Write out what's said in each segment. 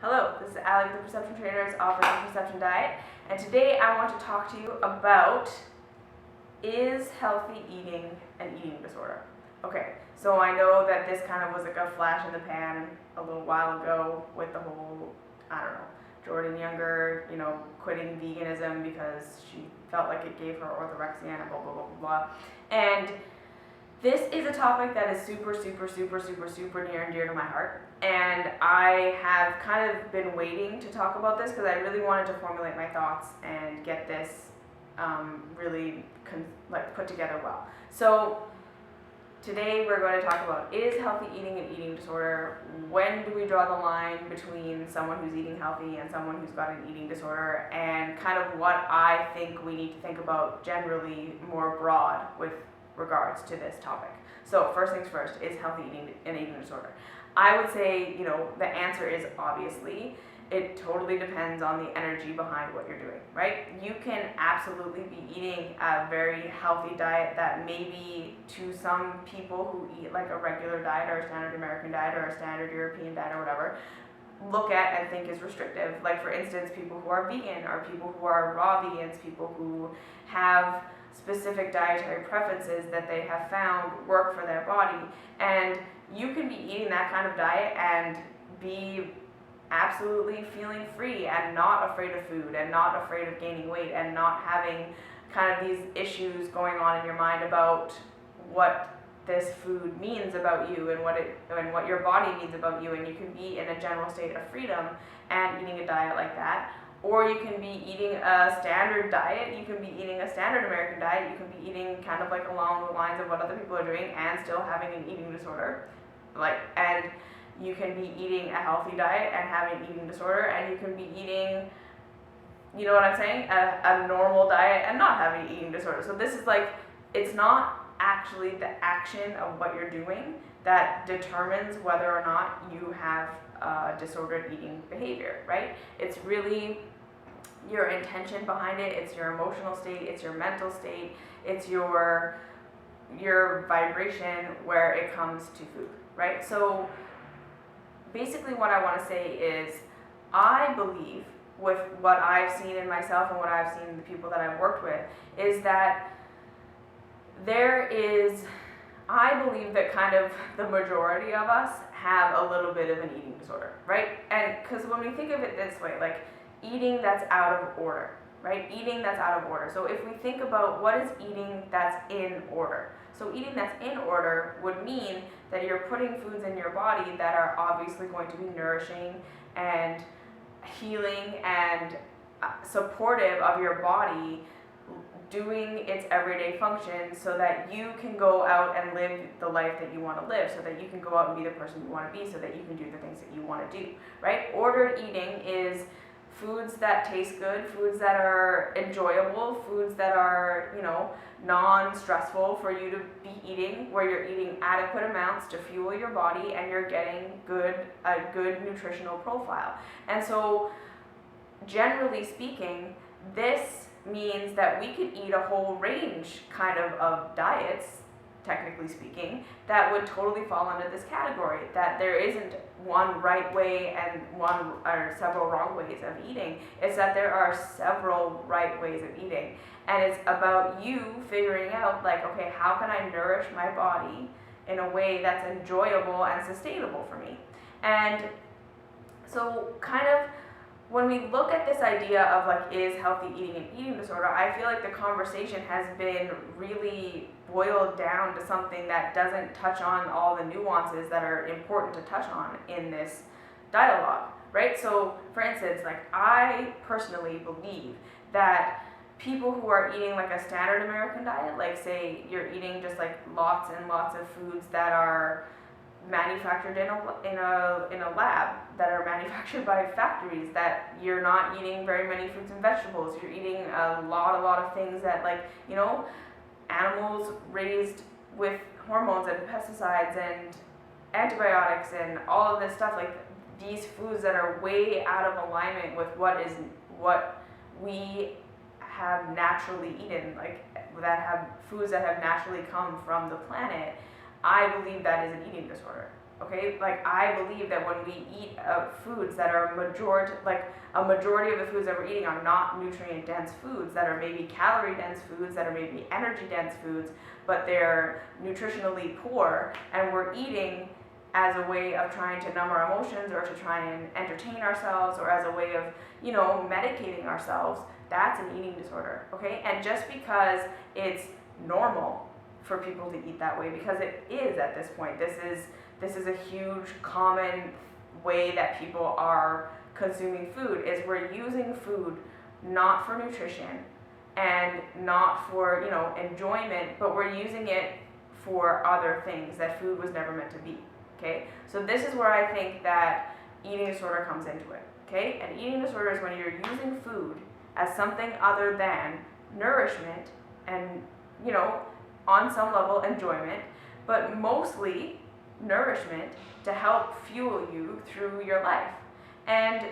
Hello, this is Allie with the Perception Traders offering the Perception Diet, and today I want to talk to you about, is healthy eating an eating disorder? Okay, so I know that this kind of was like a flash in the pan a little while ago with the whole, I don't know, Jordan Younger, quitting veganism because she felt like it gave her orthorexia and blah, blah, blah, blah, blah. And this is a topic that is super, super, super, super, super near and dear to my heart. And I have kind of been waiting to talk about this because I really wanted to formulate my thoughts and get this really put together well. So today we're going to talk about, is healthy eating an eating disorder? When do we draw the line between someone who's eating healthy and someone who's got an eating disorder? And kind of what I think we need to think about generally more broad with regards to this topic. So first things first, is healthy eating an eating disorder? I would say, the answer is obviously, it totally depends on the energy behind what you're doing, right? You can absolutely be eating a very healthy diet that maybe to some people who eat like a regular diet or a standard American diet or a standard European diet or whatever, look at and think is restrictive. Like for instance, people who are vegan or people who are raw vegans, people who have specific dietary preferences that they have found work for their body. And you can be eating that kind of diet and be absolutely feeling free and not afraid of food and not afraid of gaining weight and not having kind of these issues going on in your mind about what this food means about you and what your body means about you. And you can be in a general state of freedom and eating a diet like that. Or you can be eating a standard diet, you can be eating a standard American diet, you can be eating kind of like along the lines of what other people are doing and still having an eating disorder. And you can be eating a healthy diet and having an eating disorder, and you can be eating, you know what I'm saying, a normal diet and not having an eating disorder. So this is it's not actually the action of what you're doing that determines whether or not you have disordered eating behavior, right? It's really your intention behind it, it's your emotional state, it's your mental state, it's your vibration where it comes to food, right? So basically what I want to say is, I believe with what I've seen in myself and what I've seen in the people that I've worked with, is that I believe that kind of the majority of us have a little bit of an eating disorder, right? And because when we think of it this way, like eating that's out of order, right? Eating that's out of order. So if we think about what is eating that's in order. So eating that's in order would mean that you're putting foods in your body that are obviously going to be nourishing and healing and supportive of your body doing its everyday function so that you can go out and live the life that you want to live, so that you can go out and be the person you want to be, so that you can do the things that you want to do, right? Ordered eating is foods that taste good, foods that are enjoyable, foods that are, non-stressful for you to be eating, where you're eating adequate amounts to fuel your body and you're getting a good nutritional profile. And so, generally speaking, this means that we could eat a whole range kind of diets, technically speaking, that would totally fall under this category, that there isn't one right way and one or several wrong ways of eating. It's that there are several right ways of eating. And it's about you figuring out, okay, how can I nourish my body in a way that's enjoyable and sustainable for me? And so kind of when we look at this idea of is healthy eating an eating disorder, I feel like the conversation has been really boiled down to something that doesn't touch on all the nuances that are important to touch on in this dialogue, right? So for instance, I personally believe that people who are eating a standard American diet, say you're eating just lots and lots of foods that are manufactured in a lab, that are manufactured by factories, that you're not eating very many fruits and vegetables, you're eating a lot of things that animals raised with hormones and pesticides and antibiotics and all of this stuff, these foods that are way out of alignment with what we have naturally eaten, foods that have naturally come from the planet. I believe that is an eating disorder. Okay, like I believe that when we eat foods that are a majority of the foods that we're eating are not nutrient dense foods, that are maybe calorie dense foods, that are maybe energy dense foods, but they're nutritionally poor, and we're eating as a way of trying to numb our emotions or to try and entertain ourselves or as a way of, medicating ourselves, that's an eating disorder, okay? And just because it's normal for people to eat that way, because it is at this point, this is a huge common way that people are consuming food, is we're using food not for nutrition and not for, enjoyment, but we're using it for other things that food was never meant to be. Okay, so this is where I think that eating disorder comes into it. Okay, and eating disorder is when you're using food as something other than nourishment and, on some level enjoyment, but mostly nourishment to help fuel you through your life. And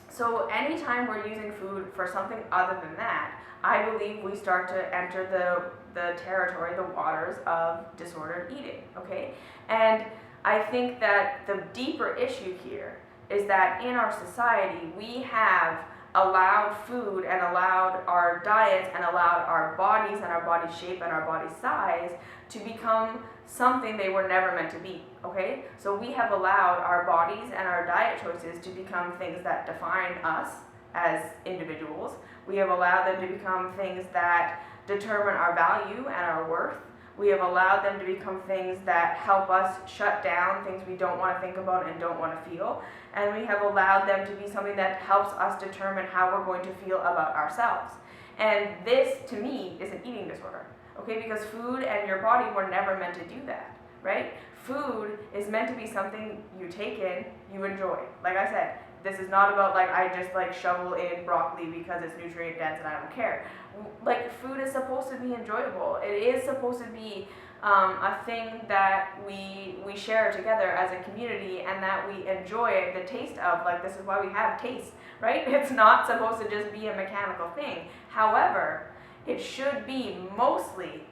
so anytime we're using food for something other than that, I believe we start to enter the territory, the waters of disordered eating, okay? And I think that the deeper issue here is that in our society, we have allowed food and allowed our diets and allowed our bodies and our body shape and our body size to become something they were never meant to be, okay? So we have allowed our bodies and our diet choices to become things that define us as individuals. We have allowed them to become things that determine our value and our worth. We have allowed them to become things that help us shut down things we don't want to think about and don't want to feel. And we have allowed them to be something that helps us determine how we're going to feel about ourselves. And this, to me, is an eating disorder, okay? Because food and your body were never meant to do that, right? Food is meant to be something you take in, you enjoy. Like I said, this is not about I just shovel in broccoli because it's nutrient dense and I don't care. Food is supposed to be enjoyable. It is supposed to be a thing that we share together as a community and that we enjoy the taste of. This is why we have taste, right? It's not supposed to just be a mechanical thing. However, it should be mostly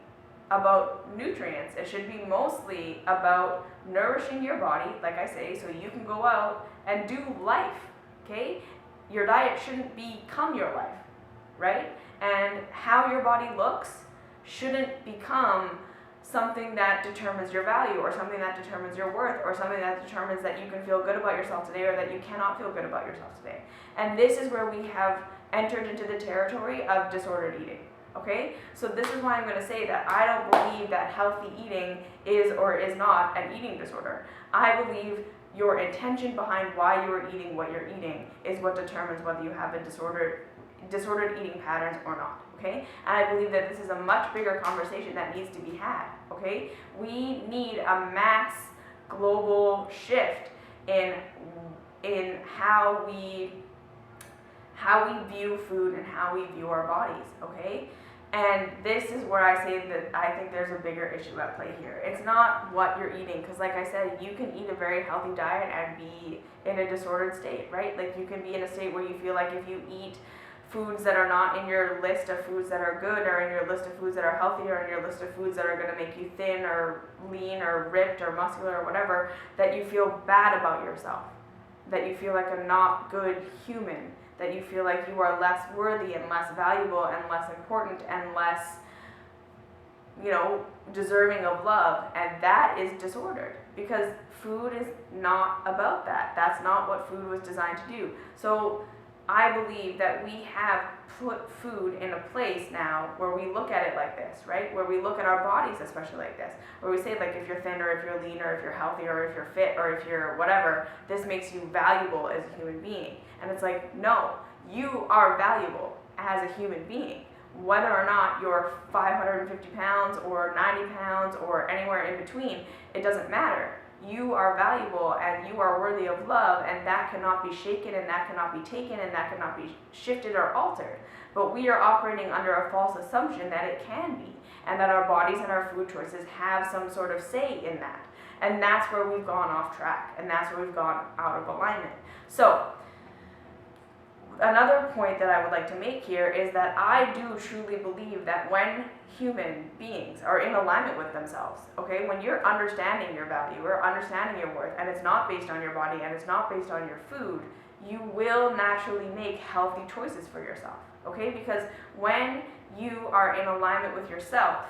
about nutrients. It should be mostly about nourishing your body, like I say, so you can go out and do life, okay? Your diet shouldn't become your life, right? And how your body looks shouldn't become something that determines your value or something that determines your worth or something that determines that you can feel good about yourself today or that you cannot feel good about yourself today. And this is where we have entered into the territory of disordered eating. Okay, so this is why I'm going to say that I don't believe that healthy eating is or is not an eating disorder. I believe your intention behind why you are eating what you're eating is what determines whether you have a disordered eating patterns or not. Okay, and I believe that this is a much bigger conversation that needs to be had. Okay, we need a mass global shift in how we view food and how we view our bodies, okay? And this is where I say that I think there's a bigger issue at play here. It's not what you're eating, because like I said, you can eat a very healthy diet and be in a disordered state, right? You can be in a state where you feel like if you eat foods that are not in your list of foods that are good or in your list of foods that are healthy or in your list of foods that are going to make you thin or lean or ripped or muscular or whatever, that you feel bad about yourself, that you feel like a not good human, that you feel like you are less worthy and less valuable and less important and less, deserving of love. And that is disordered, because food is not about that. That's not what food was designed to do. So I believe that we have put food in a place now where we look at it like this, right? Where we look at our bodies especially like this, where we say if you're thin or if you're lean or if you're healthy or if you're fit or if you're whatever, this makes you valuable as a human being. And it's no, you are valuable as a human being. Whether or not you're 550 pounds or 90 pounds or anywhere in between, it doesn't matter. You are valuable and you are worthy of love, and that cannot be shaken and that cannot be taken and that cannot be shifted or altered. But we are operating under a false assumption that it can be, and that our bodies and our food choices have some sort of say in that. And that's where we've gone off track, and that's where we've gone out of alignment. So another point that I would like to make here is that I do truly believe that when human beings are in alignment with themselves, okay? When you're understanding your value or understanding your worth, and it's not based on your body and it's not based on your food, you will naturally make healthy choices for yourself, okay? Because when you are in alignment with yourself,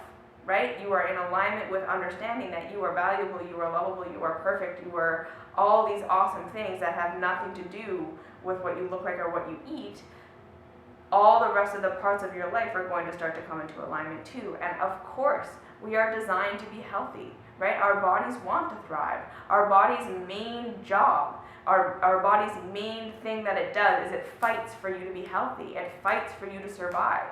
right, you are in alignment with understanding that you are valuable, you are lovable, you are perfect, you are all these awesome things that have nothing to do with what you look like or what you eat, all the rest of the parts of your life are going to start to come into alignment too. And of course, we are designed to be healthy, right? Our bodies want to thrive. Our body's main job, our body's main thing that it does is it fights for you to be healthy. It fights for you to survive.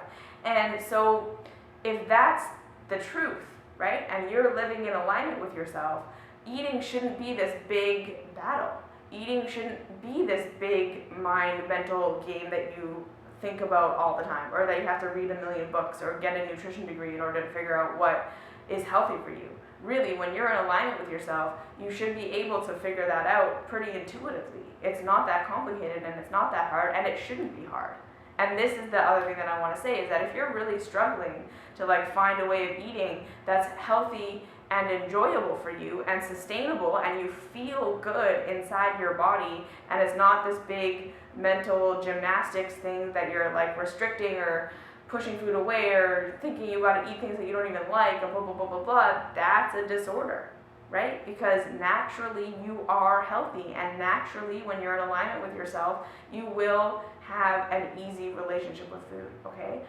And so if that's the truth, right, and you're living in alignment with yourself, eating shouldn't be this big battle. Eating shouldn't be this big mental game that you think about all the time, or that you have to read a million books or get a nutrition degree in order to figure out what is healthy for you. Really, when you're in alignment with yourself, you should be able to figure that out pretty intuitively. It's not that complicated and it's not that hard, and it shouldn't be hard. And this is the other thing that I want to say, is that if you're really struggling to find a way of eating that's healthy and enjoyable for you and sustainable, and you feel good inside your body, and it's not this big mental gymnastics thing that you're restricting or pushing food away or thinking you got to eat things that you don't even like and blah blah blah blah blah, that's a disorder, right? Because naturally you are healthy, and naturally when you're in alignment with yourself, you will have an easy relationship with food, okay?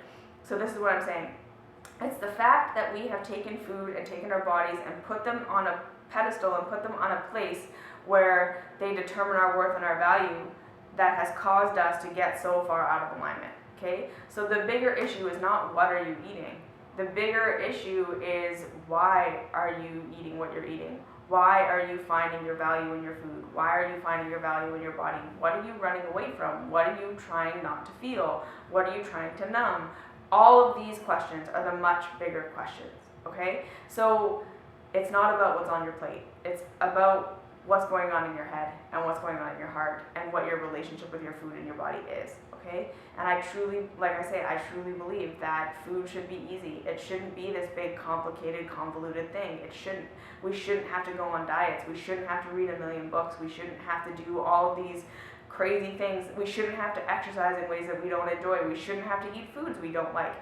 So this is what I'm saying. It's the fact that we have taken food and taken our bodies and put them on a pedestal and put them on a place where they determine our worth and our value that has caused us to get so far out of alignment, okay? So the bigger issue is not what are you eating. The bigger issue is why are you eating what you're eating? Why are you finding your value in your food? Why are you finding your value in your body? What are you running away from? What are you trying not to feel? What are you trying to numb? All of these questions are the much bigger questions, okay? So it's not about what's on your plate. It's about what's going on in your head and what's going on in your heart and what your relationship with your food and your body is, okay? And I truly, I truly believe that food should be easy. It shouldn't be this big, complicated, convoluted thing. It shouldn't. We shouldn't have to go on diets. We shouldn't have to read a million books. We shouldn't have to do all of these crazy things. We shouldn't have to exercise in ways that we don't enjoy. We shouldn't have to eat foods we don't like.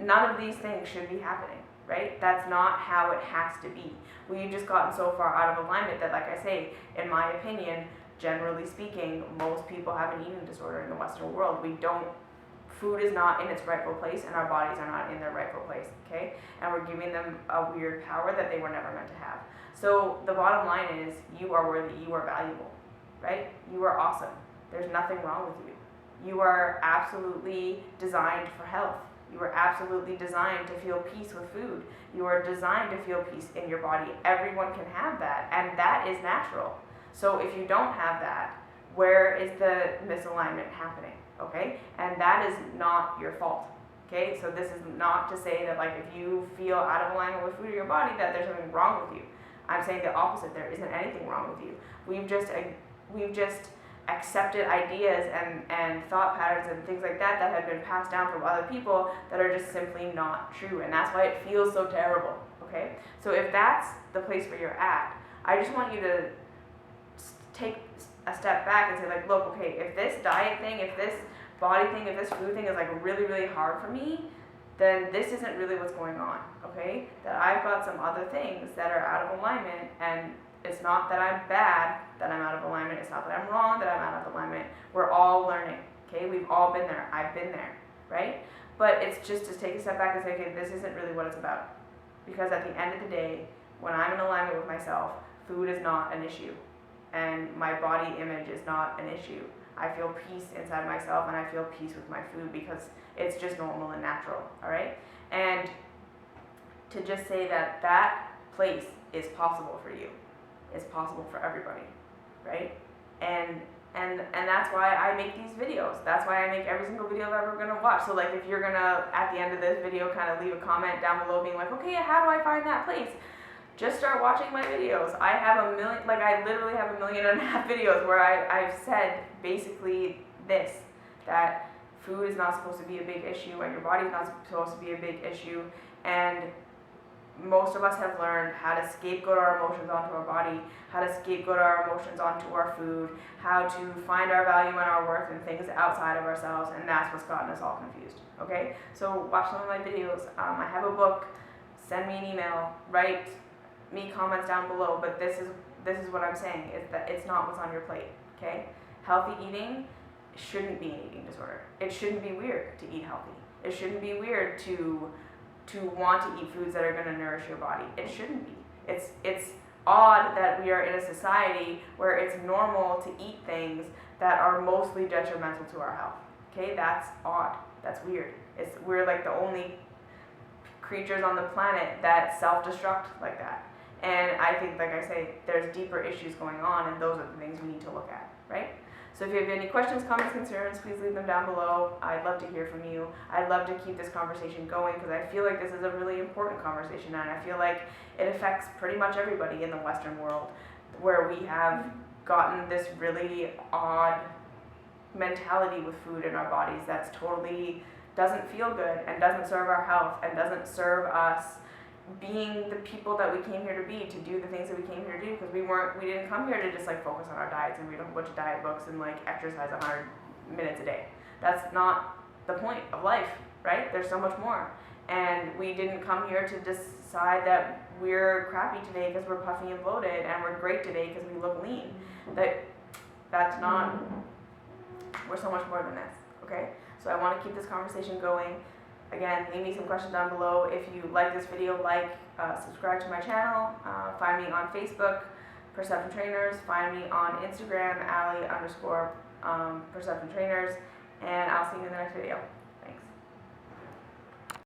None of these things should be happening, right? That's not how it has to be. We've just gotten so far out of alignment that, like I say, in my opinion, generally speaking, most people have an eating disorder in the Western world. Food is not in its rightful place, and our bodies are not in their rightful place, okay? And we're giving them a weird power that they were never meant to have. So the bottom line is, you are worthy, you are valuable, right? You are awesome. There's nothing wrong with you. You are absolutely designed for health. You are absolutely designed to feel peace with food. You are designed to feel peace in your body. Everyone can have that, and that is natural. So if you don't have that, where is the misalignment happening, okay? And that is not your fault, okay? So this is not to say that if you feel out of alignment with food in your body, that there's something wrong with you. I'm saying the opposite. There isn't anything wrong with you. We've just accepted ideas and thought patterns and things like that have been passed down from other people that are just simply not true, and that's why it feels so terrible, okay? So if that's the place where you're at, I just want you to take a step back and say, look, okay, if this diet thing, if this body thing, if this food thing is really, really hard for me, then this isn't really what's going on, okay? That I've got some other things that are out of alignment, and it's not that I'm bad that I'm out of alignment. It's not that I'm wrong that I'm out of alignment. We're all learning, okay? We've all been there. I've been there, right? But it's just to take a step back and say, okay, this isn't really what it's about. Because at the end of the day, when I'm in alignment with myself, food is not an issue. And my body image is not an issue. I feel peace inside myself, and I feel peace with my food because it's just normal and natural, all right? And to just say that that place is possible for you. Is possible for everybody, right? And that's why I make these videos. That's why I make every single video I'm ever gonna watch. So if you're gonna, at the end of this video, kind of leave a comment down below being okay, how do I find that place? Just start watching my videos. I have I literally have 1.5 million videos where I've said basically this, that food is not supposed to be a big issue, and your body's not supposed to be a big issue, and most of us have learned how to scapegoat our emotions onto our body, how to scapegoat our emotions onto our food, how to find our value and our worth in things outside of ourselves, and that's what's gotten us all confused, okay? So watch some of my videos. I have a book. Send me an email. Write me comments down below, but this is what I'm saying, is that it's not what's on your plate, okay? Healthy eating shouldn't be an eating disorder. It shouldn't be weird to eat healthy. It shouldn't be weird to want to eat foods that are going to nourish your body. It shouldn't be. It's odd that we are in a society where it's normal to eat things that are mostly detrimental to our health. Okay, that's odd. That's weird. We're like the only creatures on the planet that self-destruct like that. And I think, like I say, there's deeper issues going on, and those are the things we need to look at, right? So if you have any questions, comments, concerns, please leave them down below. I'd love to hear from you. I'd love to keep this conversation going, because I feel like this is a really important conversation, and I feel like it affects pretty much everybody in the Western world, where we have gotten this really odd mentality with food in our bodies that's totally doesn't feel good and doesn't serve our health and doesn't serve us being the people that we came here to be, to do the things that we came here to do, because we didn't come here to just like focus on our diets and read a bunch of diet books and like exercise 100 minutes a day. That's not the point of life, right? There's so much more. And we didn't come here to decide that we're crappy today because we're puffy and bloated, and we're great today because we look lean. That's not, we're so much more than this, okay? So I want to keep this conversation going. Again, leave me some questions down below. If you like this video, subscribe to my channel. Find me on Facebook, Perception Trainers. Find me on Instagram, Ali_Perception Trainers. And I'll see you in the next video.